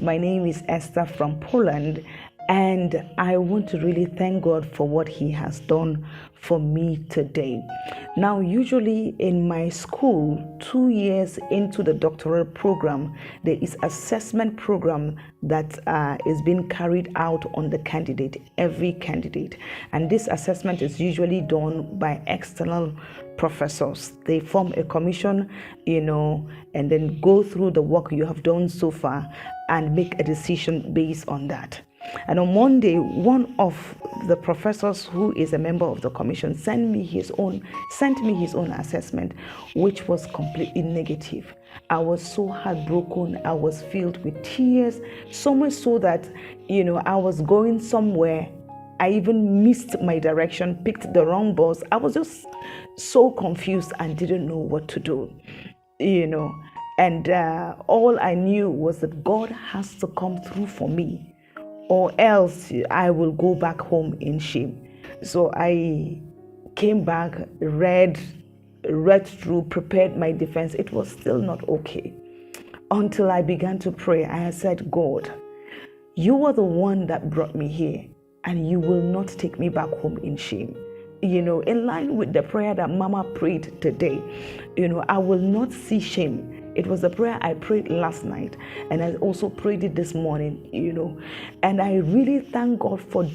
My name is Esther from Poland, and I want to really thank God for what He has done for me today. Now, usually in my school, 2 years into the doctoral program, there is assessment program that is being carried out on the candidate, every candidate. And this assessment is usually done by external professors. They form a commission, and then go through the work you have done so far and make a decision based on that. And on Monday, one of the professors who is a member of the commission sent me his own assessment, which was completely negative. I was so heartbroken. I was filled with tears, so much so that, I was going somewhere. I even missed my direction, picked the wrong bus. I was just so confused and didn't know what to do, And all I knew was that God has to come through for me, or else I will go back home in shame. So I came back, read through, prepared my defense. It was still not okay. Until I began to pray, I said, God, you are the one that brought me here, and you will not take me back home in shame. In line with the prayer that Mama prayed today, I will not see shame. It was a prayer I prayed last night, and I also prayed it this morning, And I really thank God for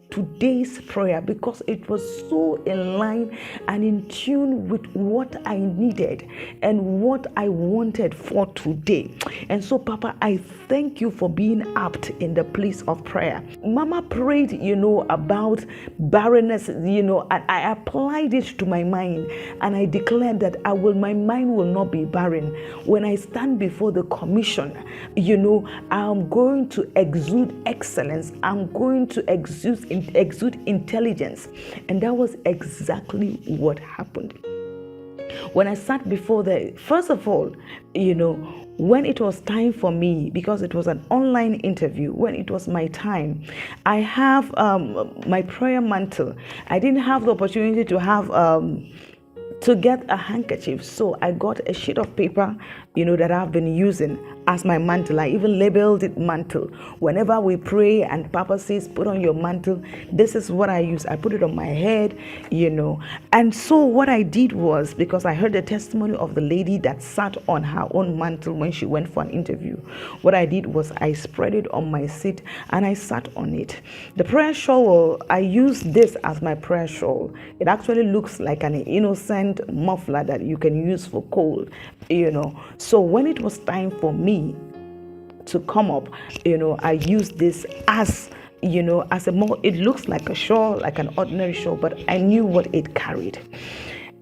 today's prayer, because it was so in line and in tune with what I needed and what I wanted for today. And so, Papa, I thank you for being apt in the place of prayer. Mama prayed, about barrenness, and I applied it to my mind, and I declared that my mind will not be barren. When I stand before the commission, I'm going to exude excellence. I'm going to exude intelligence. And that was exactly what happened. When I sat before first of all, when it was time for me, because it was an online interview, when it was my time, I have my prayer mantle. I didn't have the opportunity to get a handkerchief, so I got a sheet of paper, that I've been using as my mantle. I even labeled it mantle. Whenever we pray and Papa says, put on your mantle, this is what I use. I put it on my head, And so what I did was, because I heard the testimony of the lady that sat on her own mantle when she went for an interview, what I did was I spread it on my seat and I sat on it. The prayer shawl, I used this as my prayer shawl. It actually looks like an innocent muffler that you can use for cold, So when it was time for me to come up, I used this as it looks like a shawl, like an ordinary shawl, but I knew what it carried.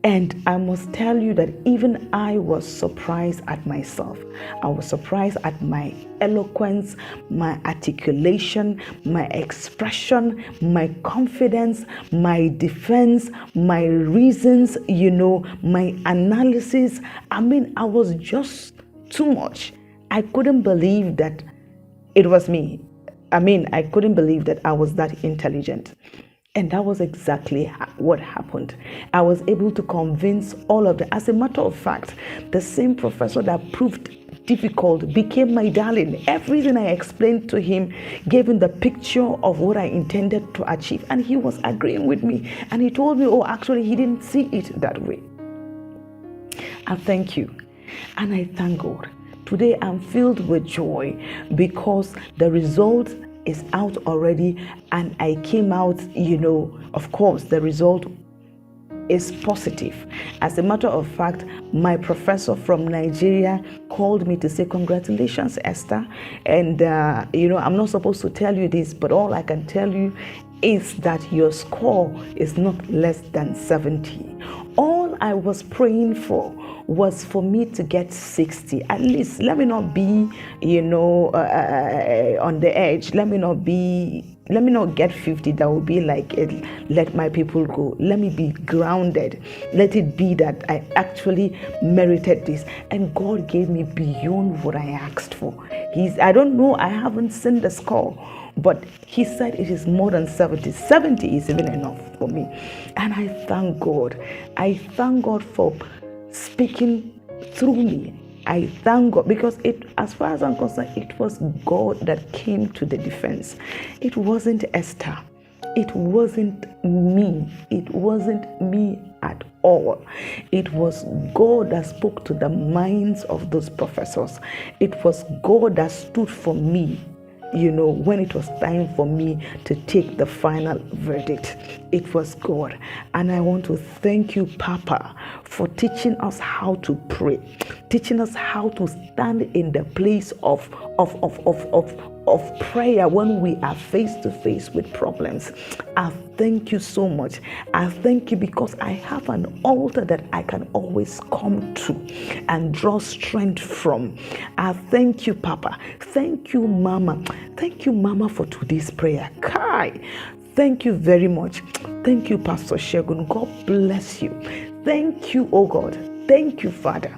And I must tell you that even I was surprised at myself. I was surprised at my eloquence, my articulation, my expression, my confidence, my defense, my reasons, my analysis. I was just too much. I couldn't believe that it was me. I couldn't believe that I was that intelligent. And that was exactly what happened. I was able to convince all of them. As a matter of fact, the same professor that proved difficult became my darling. Everything I explained to him gave him the picture of what I intended to achieve. And he was agreeing with me. And he told me, actually, he didn't see it that way. I thank you. And I thank God. Today, I'm filled with joy because the result is out already, and I came out, of course, the result is positive. As a matter of fact, my professor from Nigeria called me to say, congratulations, Esther. And, I'm not supposed to tell you this, but all I can tell you is that your score is not less than 70. All I was praying for was for me to get 60. At least let me not be, on the edge. Let me not get 50. That would be like, let my people go. Let me be grounded. Let it be that I actually merited this. And God gave me beyond what I asked for. I don't know, I haven't seen the score, but he said it is more than 70. 70 is even enough for me. And I thank God. I thank God for speaking through me. I thank God because as far as I'm concerned, it was God that came to the defense. It wasn't Esther. It wasn't me. It wasn't me at all. It was God that spoke to the minds of those professors. It was God that stood for me, when it was time for me to take the final verdict. It was God. And I want to thank you, Papa, for teaching us how to pray, teaching us how to stand in the place of prayer when we are face to face with problems. I thank you so much. I thank you because I have an altar that I can always come to and draw strength from. I thank you, Papa. Thank you, Mama. Thank you, Mama, for today's prayer. Kai. Thank you very much. Thank you, Pastor Shegun. God bless you. Thank you, oh God. Thank you, Father.